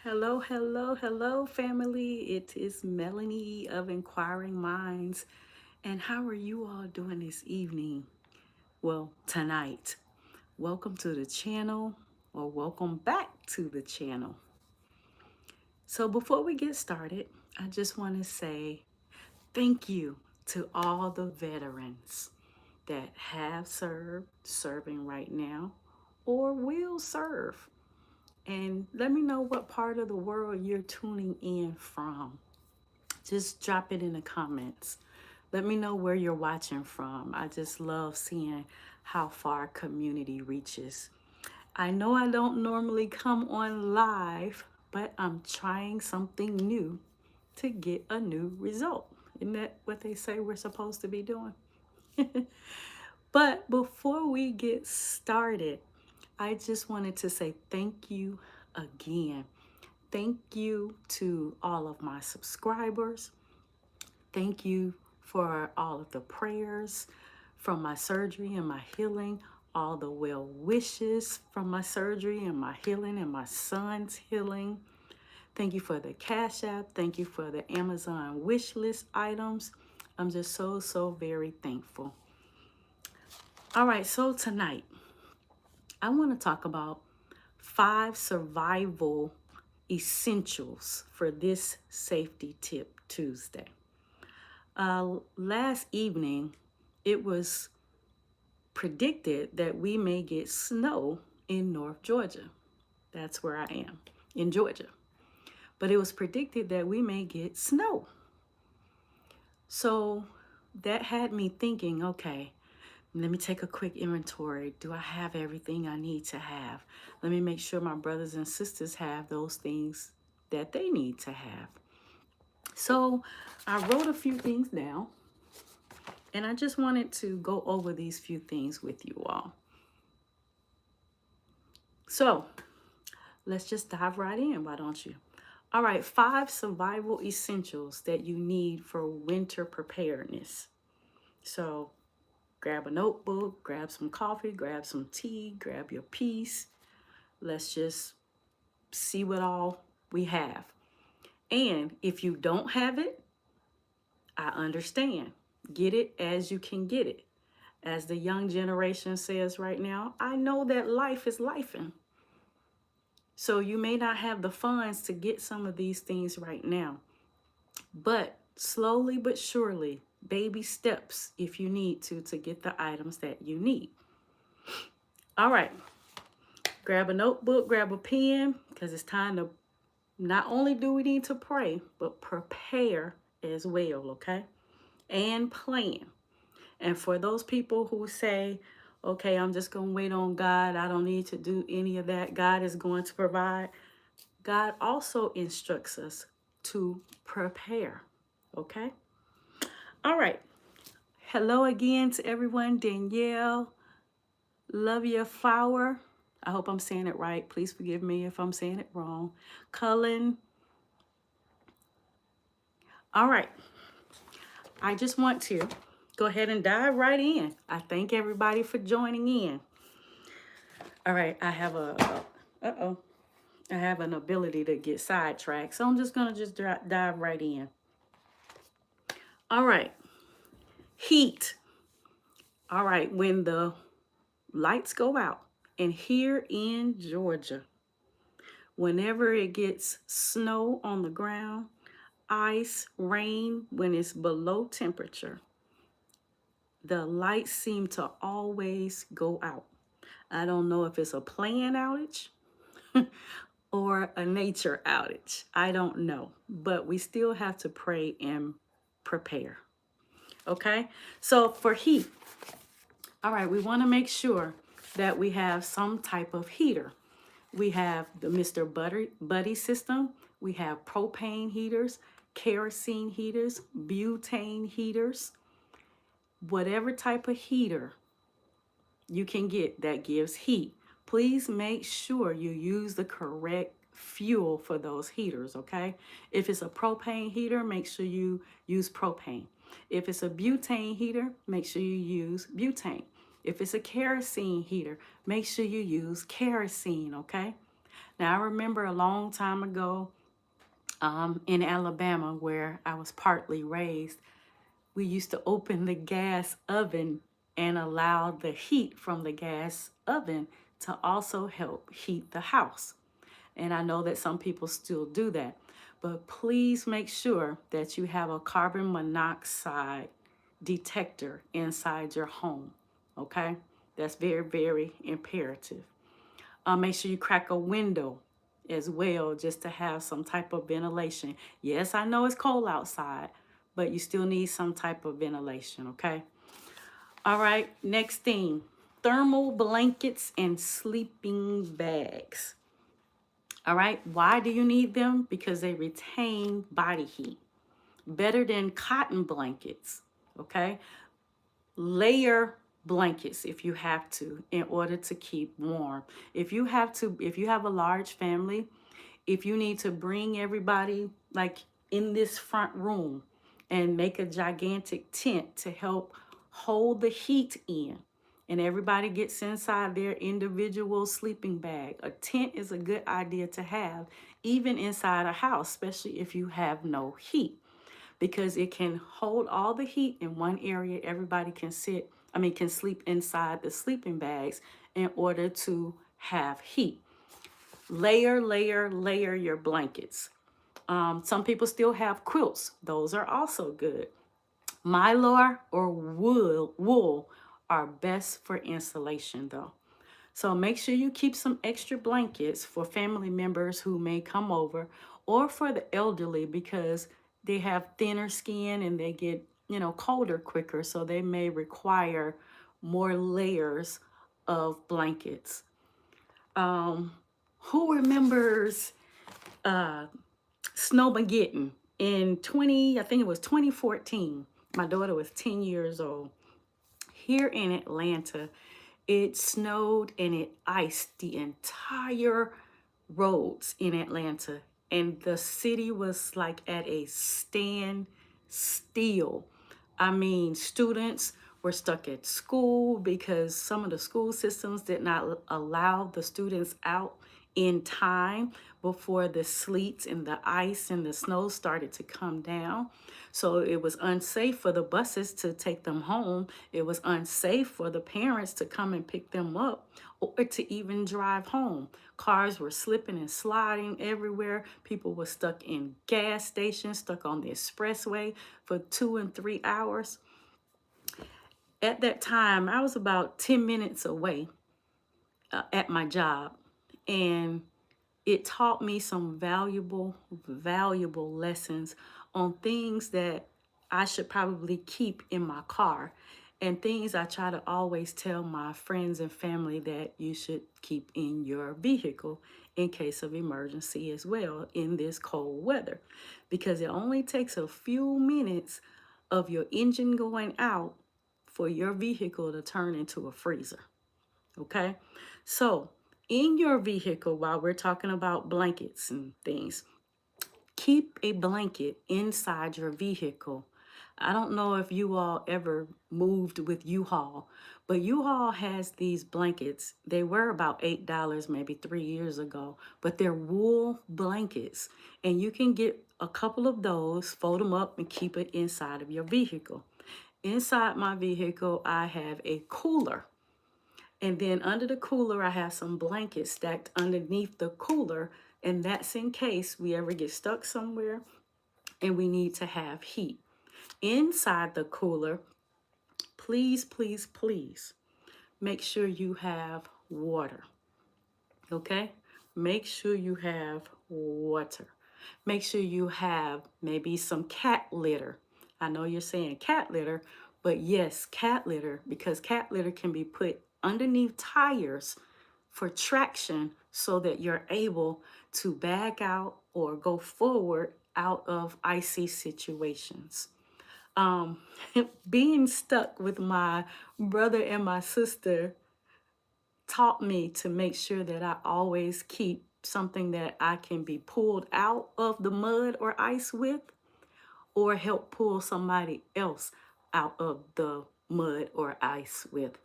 Hello, hello, hello, family. It is Melanie of Inquiring Minds. And how are you all doing this evening? Well, tonight. Welcome to the channel, or welcome back to the channel. So, before we get started, I just want to say thank you to all the veterans that have served, serving right now, or will serve. And let me know what part of the world you're tuning in from. Just drop it in the comments. Let me know where you're watching from. I just love seeing how far community reaches. I know I don't normally come on live, but I'm trying something new to get a new result. Isn't that what they say we're supposed to be doing? But before we get started, I just wanted to say thank you again. Thank you to all of my subscribers. Thank you for all of the prayers from my surgery and my healing, all the well wishes from my surgery and my healing and my son's healing. Thank you for the Cash App. Thank you for the Amazon wish list items. I'm just so very thankful. All right, so tonight I want to talk about 5 survival essentials for this Safety Tip Tuesday. Last evening, it was predicted that we may get snow in North Georgia. That's where I am, in Georgia. But it was predicted that we may get snow. So that had me thinking, okay, let me take a quick inventory. Do I have everything I need to have? Let me make sure my brothers and sisters have those things that they need to have. So I wrote a few things down, and I just wanted to go over these few things with you all. So let's just dive right in, why don't you? All right, 5 survival essentials that you need for winter preparedness. So grab a notebook, grab some coffee, grab some tea, grab your piece. Let's just see what all we have. And if you don't have it, I understand. Get it as you can get it. As the young generation says right now, I know that life is lifing. So you may not have the funds to get some of these things right now, but slowly but surely, baby steps if you need to get the items that you need. All right, grab a notebook, grab a pen, because it's time to, not only do we need to pray, but prepare as well, okay? And plan. And for those people who say, okay, I'm just going to wait on God, I don't need to do any of that, God is going to provide. God also instructs us to prepare, okay? All right. Hello again to everyone. Danielle, love your flower. I hope I'm saying it right. Please forgive me if I'm saying it wrong. Cullen. All right. I just want to go ahead and dive right in. I thank everybody for joining in. All right. I have I have an ability to get sidetracked. So I'm just going to just dive right in. All right. Heat. All right. When the lights go out, and here in Georgia, whenever it gets snow on the ground, ice, rain, when it's below temperature, the lights seem to always go out. I don't know if it's a planned outage or a nature outage. I don't know, but we still have to pray and prepare. Okay, so for heat, all right, we want to make sure that we have some type of heater. We have the Mr. Buddy system. We have propane heaters, kerosene heaters, butane heaters, whatever type of heater you can get that gives heat. Please make sure you use the correct fuel for those heaters, okay? If it's a propane heater, make sure you use propane. If it's a butane heater, make sure you use butane. If it's a kerosene heater, make sure you use kerosene, okay? Now, I remember a long time ago in Alabama, where I was partly raised, we used to open the gas oven and allow the heat from the gas oven to also help heat the house. And I know that some people still do that. But please make sure that you have a carbon monoxide detector inside your home. Okay? That's very, very imperative. Make sure you crack a window as well, just to have some type of ventilation. Yes, I know it's cold outside, but you still need some type of ventilation, okay? All right, next thing, thermal blankets and sleeping bags. All right, why do you need them? Because they retain body heat better than cotton blankets, okay? Layer blankets if you have to, in order to keep warm. If you have a large family, if you need to bring everybody like in this front room and make a gigantic tent to help hold the heat in, and everybody gets inside their individual sleeping bag, a tent is a good idea to have even inside a house, especially if you have no heat, because it can hold all the heat in one area. Everybody can sleep inside the sleeping bags in order to have heat. Layer your blankets. Some people still have quilts. Those are also good. Mylar or wool are best for insulation though. So make sure you keep some extra blankets for family members who may come over, or for the elderly, because they have thinner skin and they get, colder quicker. So they may require more layers of blankets. Um, who remembers uh, Snowmageddon in I think it was 2014. My daughter was 10 years old. Here in Atlanta, it snowed and it iced the entire roads in Atlanta, and the city was like at a standstill. I mean, students were stuck at school because some of the school systems did not allow the students out in time before the sleets and the ice and the snow started to come down. So it was unsafe for the buses to take them home. It was unsafe for the parents to come and pick them up or to even drive home. Cars were slipping and sliding everywhere. People were stuck in gas stations, stuck on the expressway for 2 and 3 hours. At that time, I was about 10 minutes away at my job, and it taught me some valuable lessons on things that I should probably keep in my car, and things I try to always tell my friends and family that you should keep in your vehicle in case of emergency as well in this cold weather, because it only takes a few minutes of your engine going out for your vehicle to turn into a freezer. Okay? So, in your vehicle, while we're talking about blankets and things, keep a blanket inside your vehicle. I don't know if you all ever moved with U-Haul, but U-Haul has these blankets. They were about $8 maybe 3 years ago, but they're wool blankets. And you can get a couple of those, fold them up, and keep it inside of your vehicle. Inside my vehicle, I have a cooler. And then under the cooler, I have some blankets stacked underneath the cooler. And that's in case we ever get stuck somewhere and we need to have heat. Inside the cooler, please make sure you have water. Okay? Make sure you have water. Make sure you have maybe some cat litter. I know you're saying cat litter, but yes, cat litter, because cat litter can be put underneath tires for traction so that you're able to back out or go forward out of icy situations. Um, Being stuck with my brother and my sister taught me to make sure that I always keep something that I can be pulled out of the mud or ice with, or help pull somebody else out of the mud or ice with.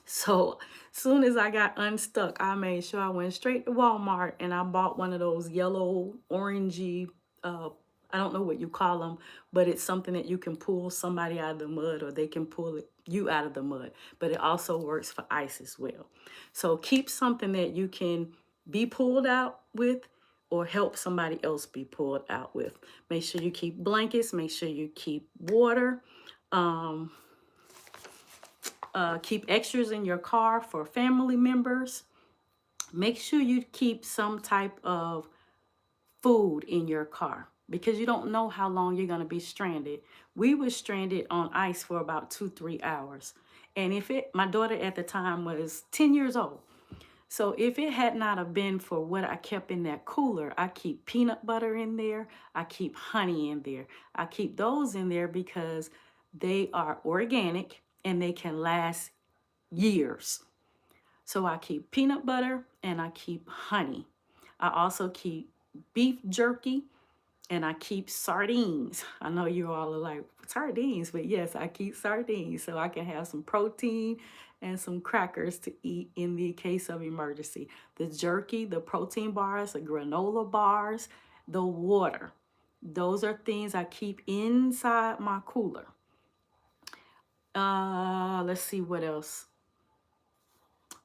So soon as I got unstuck, I made sure I went straight to Walmart and I bought one of those yellow, orangey, uh, I don't know what you call them, but it's something that you can pull somebody out of the mud or they can pull you out of the mud. But it also works for ice as well. So keep something that you can be pulled out with or help somebody else be pulled out with. Make sure you keep blankets, make sure you keep water. Um, Keep extras in your car for family members. Make sure you keep some type of food in your car because you don't know how long you're going to be stranded. We were stranded on ice for about 2-3 hours. And my daughter at the time was 10 years old. So if it had not have been for what I kept in that cooler, I keep peanut butter in there. I keep honey in there. I keep those in there because they are organic and they can last years. So I keep peanut butter and I keep honey. I also keep beef jerky and I keep sardines. I know you all are like, sardines, but yes, I keep sardines so I can have some protein and some crackers to eat in the case of emergency. The jerky, the protein bars, the granola bars, the water. Those are things I keep inside my cooler. Let's see what else.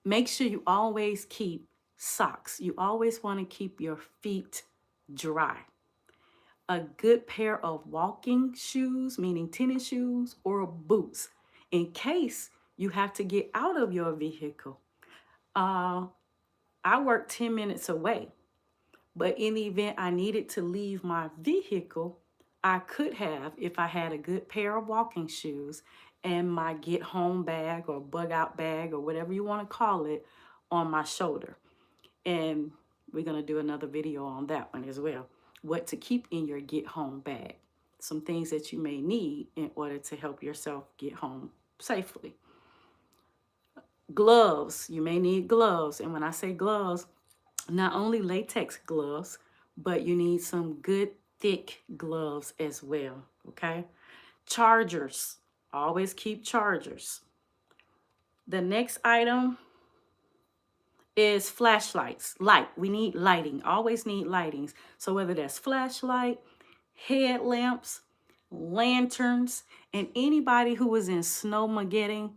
Make sure you always keep socks. You always want to keep your feet dry. A good pair of walking shoes, meaning tennis shoes, or boots, in case you have to get out of your vehicle. I work 10 minutes away, but in the event I needed to leave my vehicle, I could have if I had a good pair of walking shoes and my get home bag or bug out bag or whatever you want to call it on my shoulder. And we're going to do another video on that one as well. What to keep in your get home bag. Some things that you may need in order to help yourself get home safely. Gloves. You may need gloves. And when I say gloves, not only latex gloves, but you need some good thick gloves as well. Okay. Chargers. Always keep chargers. The next item is flashlights. Light. We need lighting. Always need lightings. So whether that's flashlight, headlamps, lanterns, and anybody who is in snowmageddon,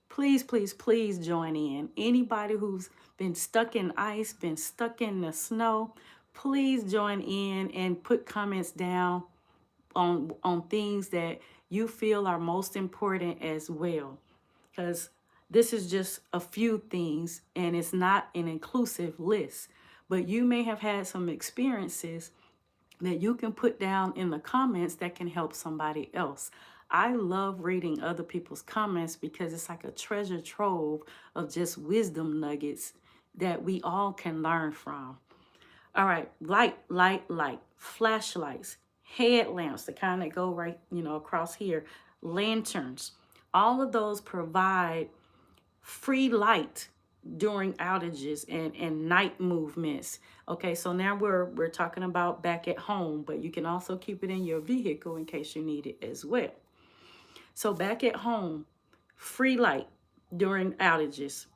please, please, please join in. Anybody who's been stuck in ice, been stuck in the snow, please join in and put comments down on things that you feel are most important as well. Because this is just a few things and it's not an inclusive list, but you may have had some experiences that you can put down in the comments that can help somebody else. I love reading other people's comments because it's like a treasure trove of just wisdom nuggets that we all can learn from. All right, light, flashlights, headlamps, the kind that go right, across here, lanterns. All of those provide free light during outages and night movements. Okay, so now we're talking about back at home, but you can also keep it in your vehicle in case you need it as well. So back at home, free light during outages.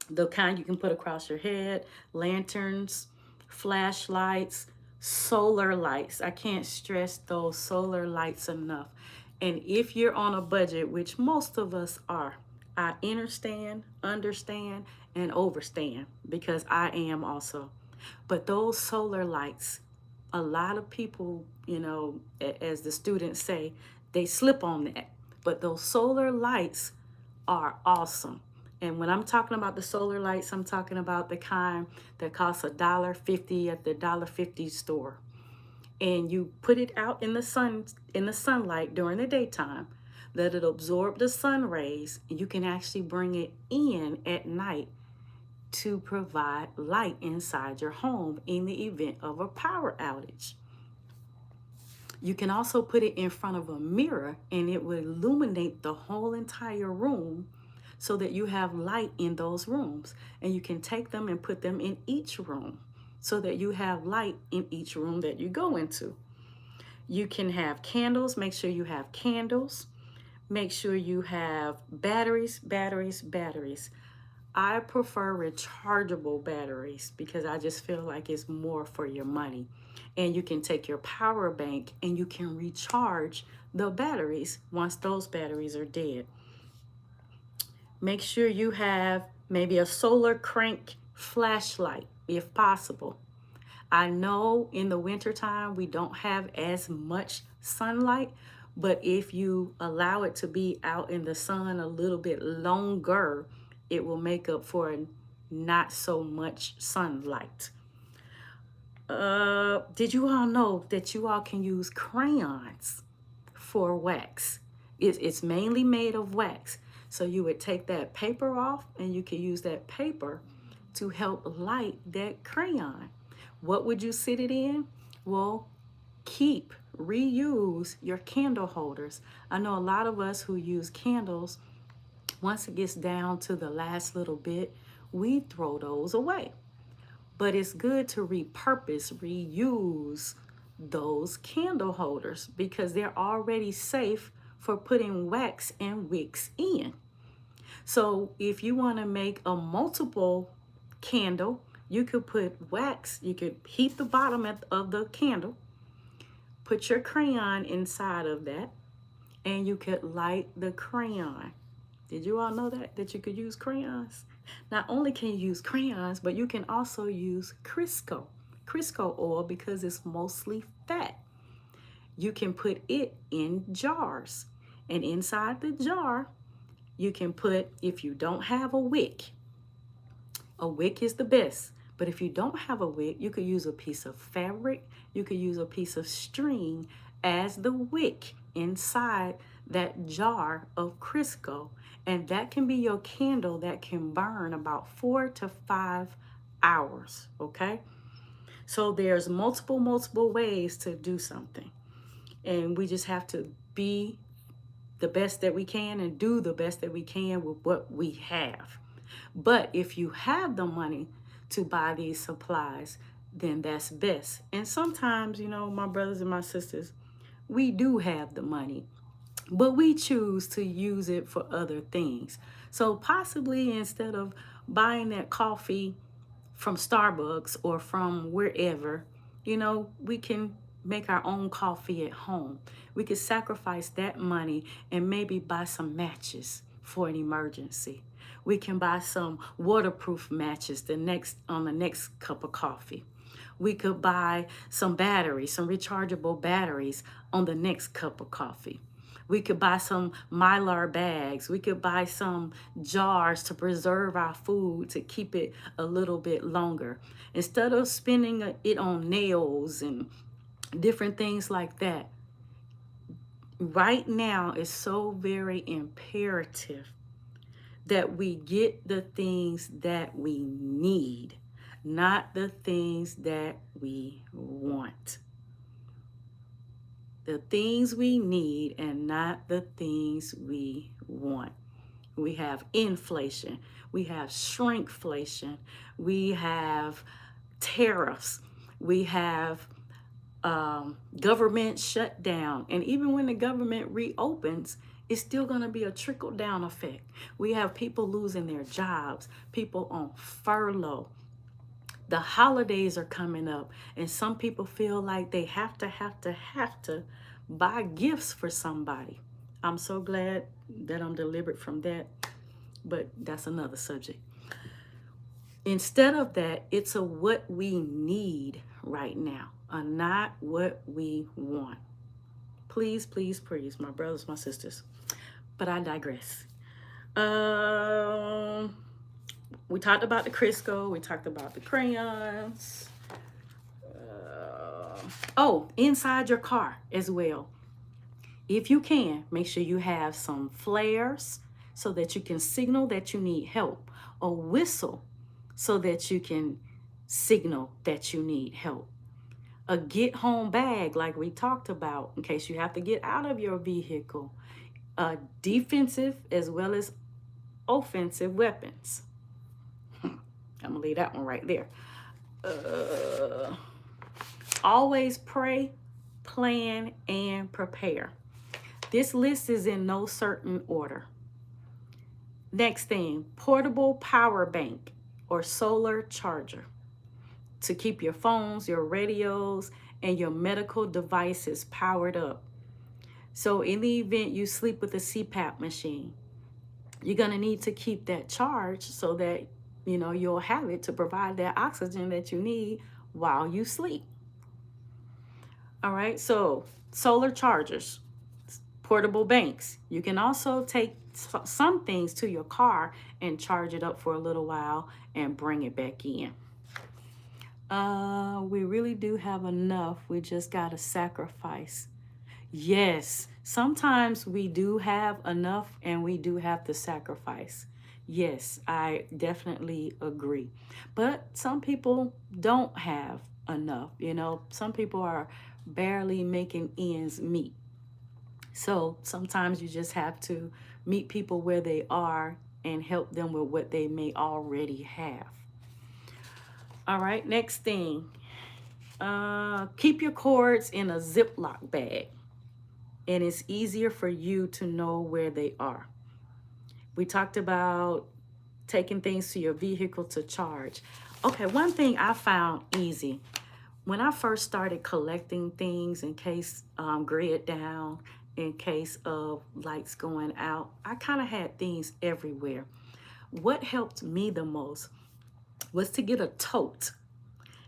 The kind you can put across your head, lanterns, flashlights, solar lights. I can't stress those solar lights enough. And if you're on a budget, which most of us are, I understand, and overstand because I am also. But those solar lights, a lot of people, as the students say, they slip on that. But those solar lights are awesome. And when I'm talking about the solar lights, I'm talking about the kind that costs $1.50 at the $1.50 store. And you put it out in the sunlight during the daytime, let it absorb the sun rays, and you can actually bring it in at night to provide light inside your home in the event of a power outage. You can also put it in front of a mirror and it will illuminate the whole entire room so that you have light in those rooms. And you can take them and put them in each room so that you have light in each room that you go into. You can have candles. Make sure you have candles. Make sure you have batteries. I prefer rechargeable batteries because I just feel like it's more for your money. And you can take your power bank and you can recharge the batteries once those batteries are dead. Make sure you have maybe a solar crank flashlight if possible. I know in the wintertime we don't have as much sunlight, but if you allow it to be out in the sun a little bit longer, it will make up for not so much sunlight. Did you all know that you all can use crayons for wax? It's mainly made of wax. So you would take that paper off and you can use that paper to help light that crayon. What would you sit it in? Well, reuse your candle holders. I know a lot of us who use candles, once it gets down to the last little bit, we throw those away. But it's good to repurpose, reuse those candle holders because they're already safe for putting wax and wicks in. So if you want to make a multiple candle, you could put wax, you could heat the bottom of the candle, put your crayon inside of that, and you could light the crayon. Did you all know that you could use crayons? Not only can you use crayons, but you can also use Crisco oil because it's mostly fat. You can put it in jars, and inside the jar, you can put, if you don't have a wick is the best. But if you don't have a wick, you could use a piece of fabric, you could use a piece of string as the wick inside that jar of Crisco. And that can be your candle that can burn about 4 to 5 hours, okay? So there's multiple ways to do something. And we just have to be the best that we can and do the best that we can with what we have. But if you have the money to buy these supplies, then that's best. And sometimes, my brothers and my sisters, we do have the money, but we choose to use it for other things. So possibly instead of buying that coffee from Starbucks or from wherever, we can make our own coffee at home. We could sacrifice that money and maybe buy some matches for an emergency. We can buy some waterproof matches on the next cup of coffee. We could buy some batteries, some rechargeable batteries on the next cup of coffee. We could buy some Mylar bags. We could buy some jars to preserve our food to keep it a little bit longer. Instead of spending it on nails and different things like that, right now is so very imperative that we get the things that we need, not the things that we want. The things we need and not the things we want. We have inflation. We have shrinkflation. We have tariffs. We have government shutdown. And even when the government reopens, it's still going to be a trickle down effect. We have people losing their jobs, people on furlough. The holidays are coming up, and some people feel like they have to buy gifts for somebody. I'm so glad that I'm delivered from that, but that's another subject. Instead of that, it's a what we need right now, not what we want. Please, please, please, my brothers, my sisters. But I digress. We talked about the Crisco. We talked about the crayons. Inside your car as well. If you can, make sure you have some flares so that you can signal that you need help. A whistle so that you can signal that you need help. A get home bag like we talked about in case you have to get out of your vehicle. Defensive as well as offensive weapons. I'm gonna leave that one right there. Always pray, plan, and prepare. This list is in no certain order. Next thing, portable power bank or solar charger to keep your phones, your radios, and your medical devices powered up. So in the event you sleep with a CPAP machine, you're going to need to keep that charged so that you'll have it to provide that oxygen that you need while you sleep. All right, so solar chargers, portable banks. You can also take some things to your car and charge it up for a little while and bring it back in. We really do have enough. We just got to sacrifice. Yes, sometimes we do have enough and we do have to sacrifice. Yes, I definitely agree. But some people don't have enough. Some people are barely making ends meet. So sometimes you just have to meet people where they are and help them with what they may already have. All right, next thing. Keep your cords in a Ziploc bag, and it's easier for you to know where they are. We talked about taking things to your vehicle to charge. Okay, one thing I found easy when I first started collecting things in case grid down, in case of lights going out, I kind of had things everywhere. What helped me the most was to get a tote.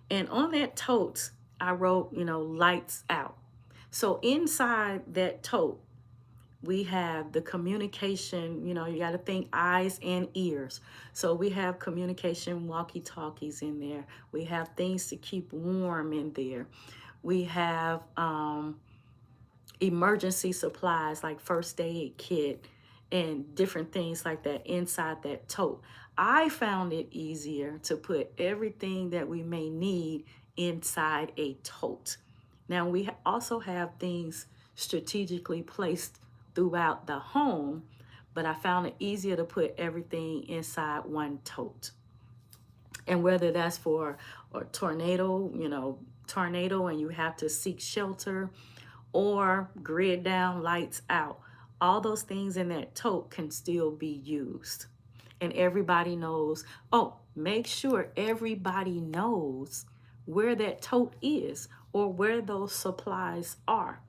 And on that tote, I wrote, lights out. So inside that tote, we have the communication, you got to think eyes and ears. So we have communication walkie-talkies in there. We have things to keep warm in there. We have emergency supplies like first aid kit and different things like that inside that tote. I found it easier to put everything that we may need inside a tote. Now we also have things strategically placed throughout the home, but I found it easier to put everything inside one tote. And whether that's for a tornado and you have to seek shelter, or grid down, lights out, all those things in that tote can still be used. And everybody knows, make sure everybody knows where that tote is or where those supplies are.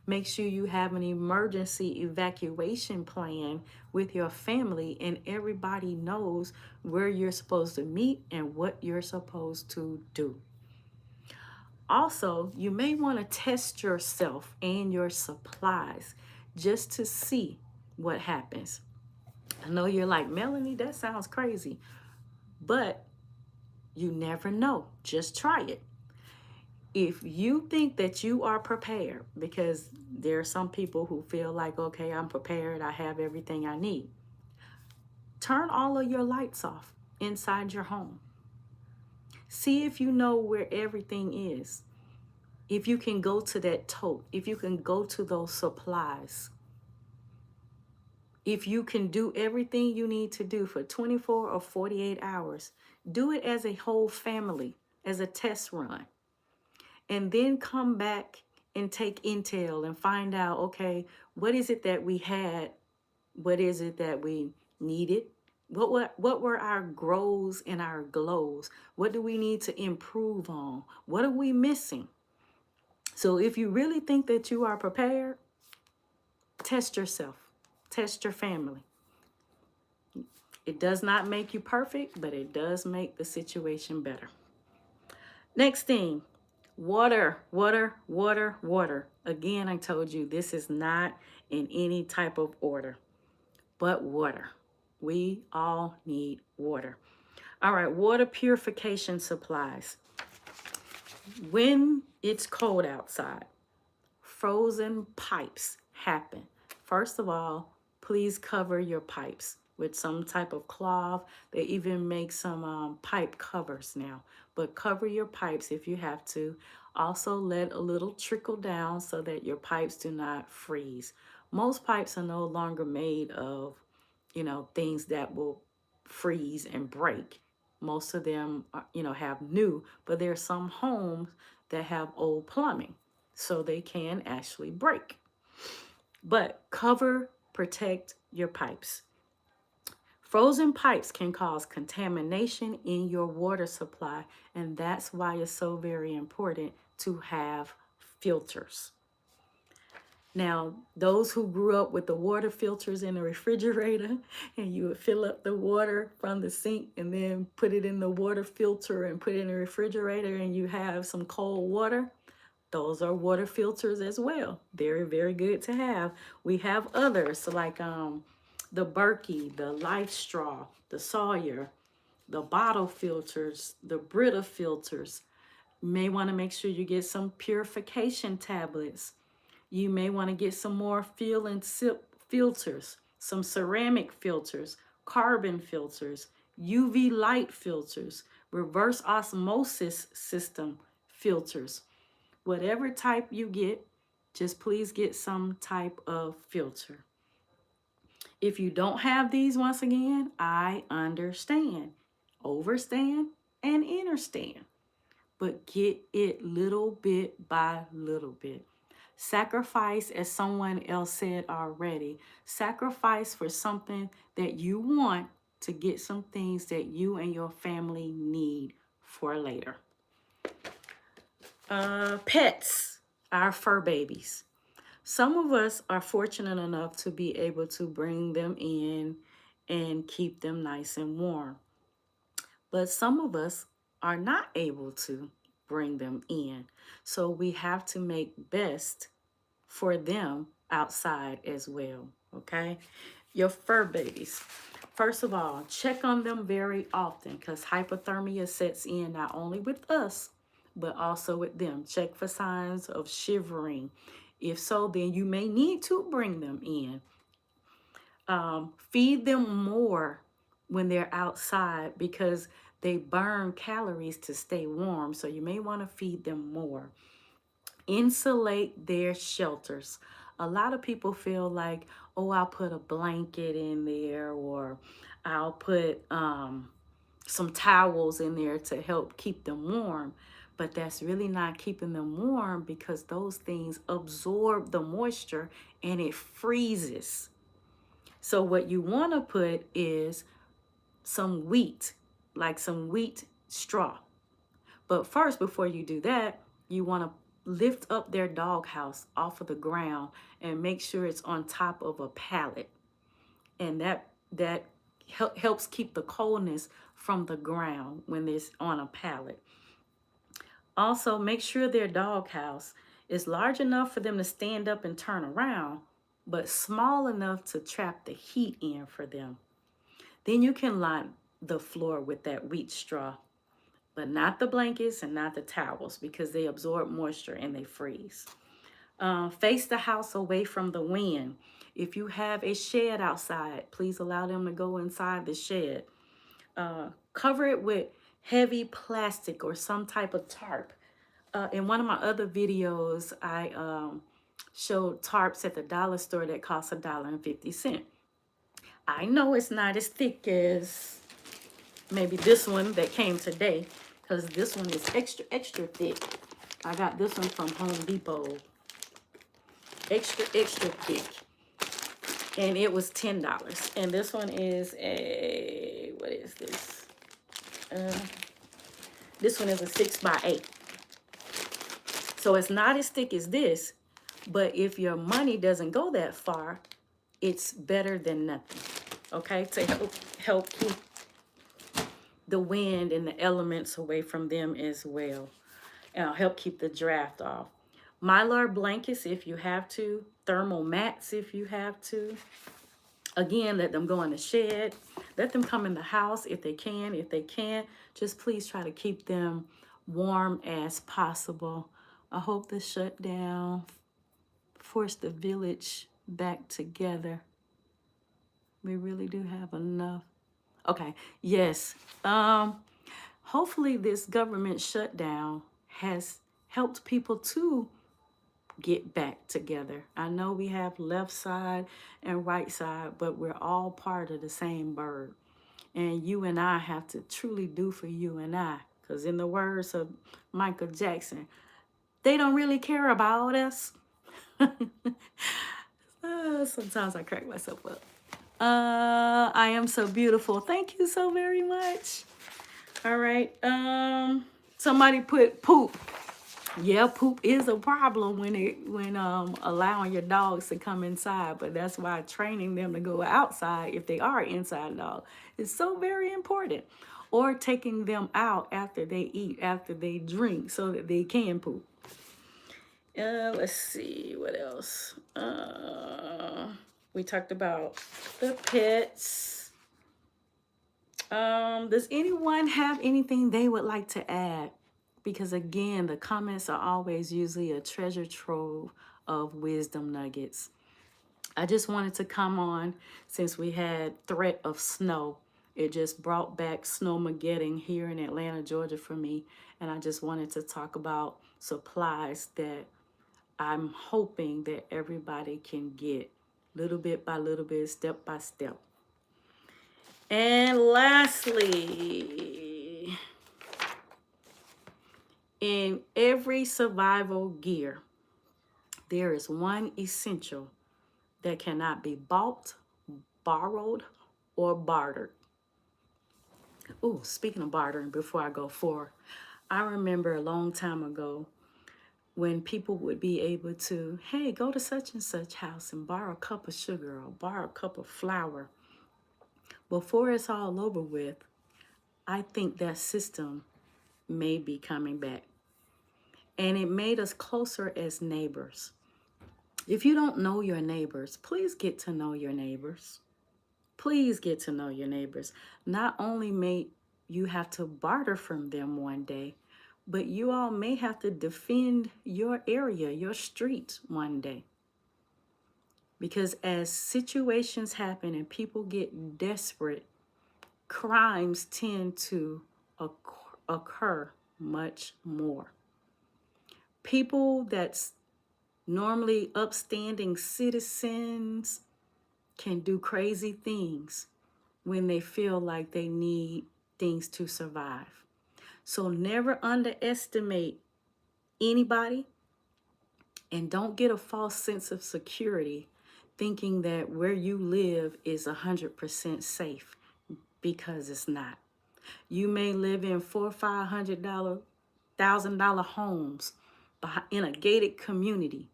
Make sure you have an emergency evacuation plan with your family and everybody knows where you're supposed to meet and what you're supposed to do. Also, you may want to test yourself and your supplies just to see what happens. I know you're like, Melanie, that sounds crazy, but you never know. Just try it. If you think that you are prepared, because there are some people who feel like, okay, I'm prepared, I have everything I need. Turn all of your lights off inside your home. See if you know where everything is. If you can go to that tote, if you can go to those supplies, if you can do everything you need to do for 24 or 48 hours, do it as a whole family, as a test run. And then come back and take intel and find out, okay, what is it that we had? What is it that we needed? What were our grows and our glows? What do we need to improve on? What are we missing? So if you really think that you are prepared, test yourself, test your family. It does not make you perfect, but it does make the situation better. Next thing, water, water, water, water. Again, I told you this is not in any type of order, but water. We all need water. All right, water purification supplies. When it's cold outside, frozen pipes happen. First of all, please cover your pipes with some type of cloth. They even make some pipe covers now, but cover your pipes if you have to. Also let a little trickle down so that your pipes do not freeze. Most pipes are no longer made of, things that will freeze and break. Most of them, have new, but there are some homes that have old plumbing, so they can actually break. But cover, protect your pipes. Frozen pipes can cause contamination in your water supply, and that's why it's so very important to have filters. Now, those who grew up with the water filters in the refrigerator, and you would fill up the water from the sink and then put it in the water filter and put it in the refrigerator, and you have some cold water, those are water filters as well. Very, very good to have. We have others like the Berkey, the Life Straw, the Sawyer, the bottle filters, the Brita filters. You may want to make sure you get some purification tablets. You may want to get some more fill and sip filters, some ceramic filters, carbon filters, UV light filters, reverse osmosis system filters. Whatever type you get, just please get some type of filter. If you don't have these, once again, I understand. Overstand and understand. But get it little bit by little bit. Sacrifice, as someone else said already, sacrifice for something that you want to get some things that you and your family need for later. Pets, our fur babies. Some of us are fortunate enough to be able to bring them in and keep them nice and warm. But some of us are not able to bring them in. So we have to make best for them outside as well, okay? Your fur babies. First of all, check on them very often because hypothermia sets in not only with us, but also with them. Check for signs of shivering. If so, then you may need to bring them in. Feed them more when they're outside because they burn calories to stay warm. So you may want to feed them more. Insulate their shelters. A lot of people feel like, oh, I'll put a blanket in there, or I'll put some towels in there to help keep them warm. But that's really not keeping them warm because those things absorb the moisture and it freezes. So what you want to put is some wheat, like some wheat straw. But first, before you do that, you want to lift up their doghouse off of the ground and make sure it's on top of a pallet. And that helps keep the coldness from the ground when it's on a pallet. Also, make sure their doghouse is large enough for them to stand up and turn around, but small enough to trap the heat in for them. Then you can line the floor with that wheat straw, but not the blankets and not the towels because they absorb moisture and they freeze. Face the house away from the wind. If you have a shed outside, please allow them to go inside the shed. Cover it with heavy plastic or some type of tarp. In one of my other videos, I showed tarps at the dollar store that cost $1.50. I know it's not as thick as maybe this one that came today, because this one is extra thick. I got this one from Home Depot. Extra thick. And it was $10. And this one is a, what is this? This one is a 6x8. So it's not as thick as this, but if your money doesn't go that far, it's better than nothing, okay? To help keep the wind and the elements away from them as well. And I'll help keep the draft off. Mylar blankets if you have to. Thermal mats if you have to. Again, let them go in the shed. Let them come in the house if they can. If they can't, just please try to keep them warm as possible. I hope the shutdown forced the village back together. We really do have enough. Okay, yes. Hopefully this government shutdown has helped people to get back together. I know we have left side and right side, but we're all part of the same bird. And you and I have to truly do for you and I, because in the words of Michael Jackson, they don't really care about us. Sometimes I crack myself up. I am so beautiful. Thank you so very much. All right. Somebody put poop. Yeah, poop is a problem when allowing your dogs to come inside, but that's why training them to go outside if they are inside dog is so very important. Or taking them out after they eat, after they drink, so that they can poop. Let's see what else. We talked about the pets. Does anyone have anything they would like to add? Because again, the comments are always usually a treasure trove of wisdom nuggets. I just wanted to come on since we had threat of snow. It just brought back snowmageddon here in Atlanta, Georgia for me. And I just wanted to talk about supplies that I'm hoping that everybody can get little bit by little bit, step by step. And lastly, in every survival gear, there is one essential that cannot be bought, borrowed, or bartered. Oh, speaking of bartering, before I go forward, I remember a long time ago when people would be able to, hey, go to such and such house and borrow a cup of sugar or borrow a cup of flour. Before it's all over with, I think that system may be coming back. And it made us closer as neighbors. If you don't know your neighbors, please get to know your neighbors. Please get to know your neighbors. Not only may you have to barter from them one day, but you all may have to defend your area, your street one day. Because as situations happen and people get desperate, crimes tend to occur much more. People that's normally upstanding citizens can do crazy things when they feel like they need things to survive. So never underestimate anybody, and don't get a false sense of security thinking that where you live is 100% safe, because it's not. You may live in $400,000 or $500,000 homes in a gated community.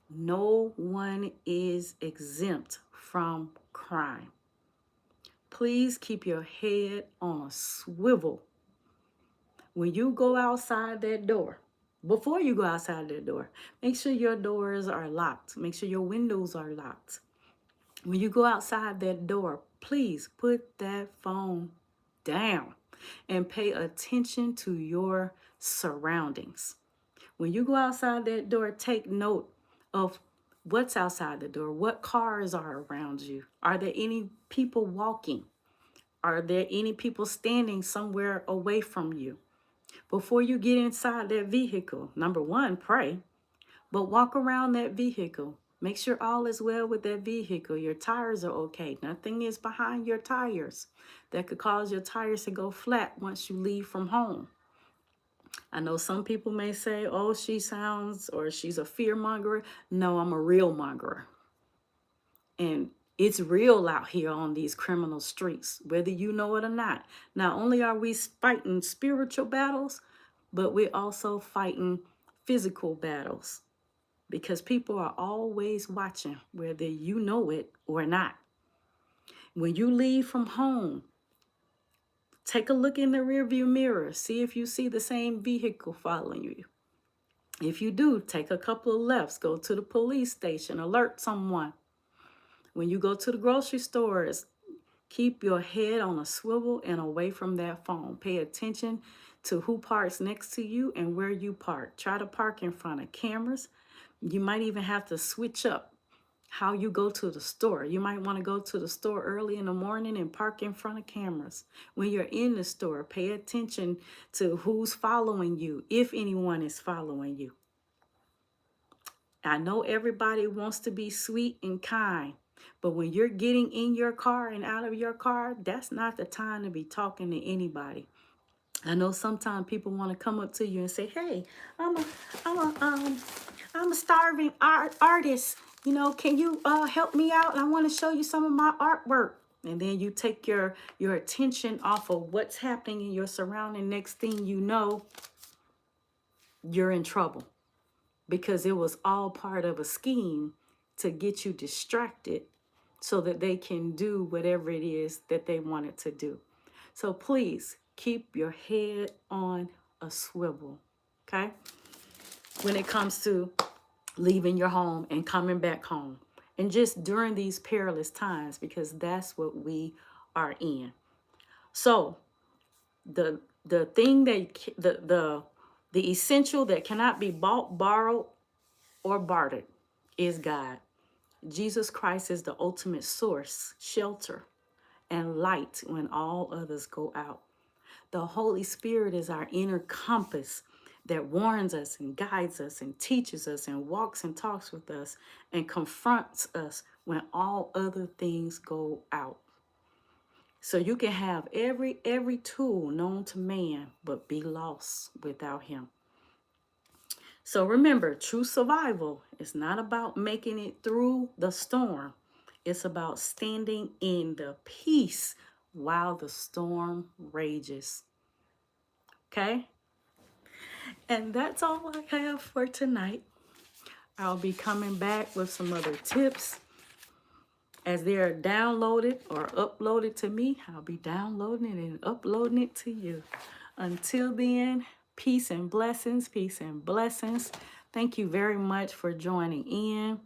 No one is exempt from crime. Please keep your head on a swivel. When you go outside that door, before you go outside that door, make sure your doors are locked. Make sure your windows are locked. When you go outside that door, please put that phone down and pay attention to your surroundings. When you go outside that door, take note of what's outside the door. What cars are around you? Are there any people walking? Are there any people standing somewhere away from you? Before you get inside that vehicle, number one, pray, but walk around that vehicle. Make sure all is well with that vehicle. Your tires are okay. Nothing is behind your tires that could cause your tires to go flat once you leave from home. I know some people may say, oh, she sounds, or she's a fear monger. No, I'm a real monger. And it's real out here on these criminal streets, whether you know it or not. Not only are we fighting spiritual battles, but we're also fighting physical battles, because people are always watching, whether you know it or not. When you leave from home, take a look in the rearview mirror. See if you see the same vehicle following you. If you do, take a couple of lefts. Go to the police station. Alert someone. When you go to the grocery stores, keep your head on a swivel and away from that phone. Pay attention to who parks next to you and where you park. Try to park in front of cameras. You might even have to switch up how you go to the store. You might want to go to the store early in the morning and park in front of cameras. When you're in the store, pay attention to who's following you, if anyone is following you. I know everybody wants to be sweet and kind, but when you're getting in your car and out of your car, that's not the time to be talking to anybody. I know sometimes people want to come up to you and say, "Hey, I'm a starving artist. you know, can you help me out? I want to show you some of my artwork. And then you take your attention off of what's happening in your surrounding. Next thing you know, you're in trouble, because it was all part of a scheme to get you distracted so that they can do whatever it is that they wanted to do. So please keep your head on a swivel, okay? When it comes to leaving your home and coming back home, and just during these perilous times, because that's what we are in. So the thing that the essential that cannot be bought, borrowed, or bartered is God. Jesus Christ is the ultimate source, shelter, and light when all others go out. The Holy Spirit is our inner compass that warns us and guides us and teaches us and walks and talks with us and confronts us when all other things go out. So you can have every tool known to man, but be lost without him. So remember, true survival is not about making it through the storm. It's about standing in the peace while the storm rages. Okay? And that's all I have for tonight. I'll be coming back with some other tips. As they are downloaded or uploaded to me, I'll be downloading it and uploading it to you. Until then, peace and blessings, peace and blessings. Thank you very much for joining in.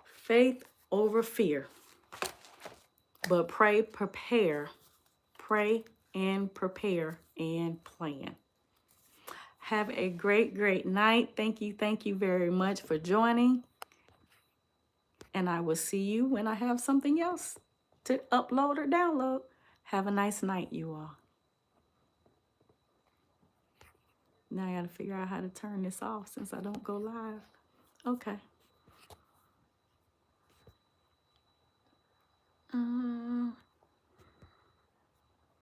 Faith over fear. But pray, prepare. Pray and prepare and plan. Have a great, great night. Thank you very much for joining. And I will see you when I have something else to upload or download. Have a nice night, you all. Now I got to figure out how to turn this off since I don't go live. Okay.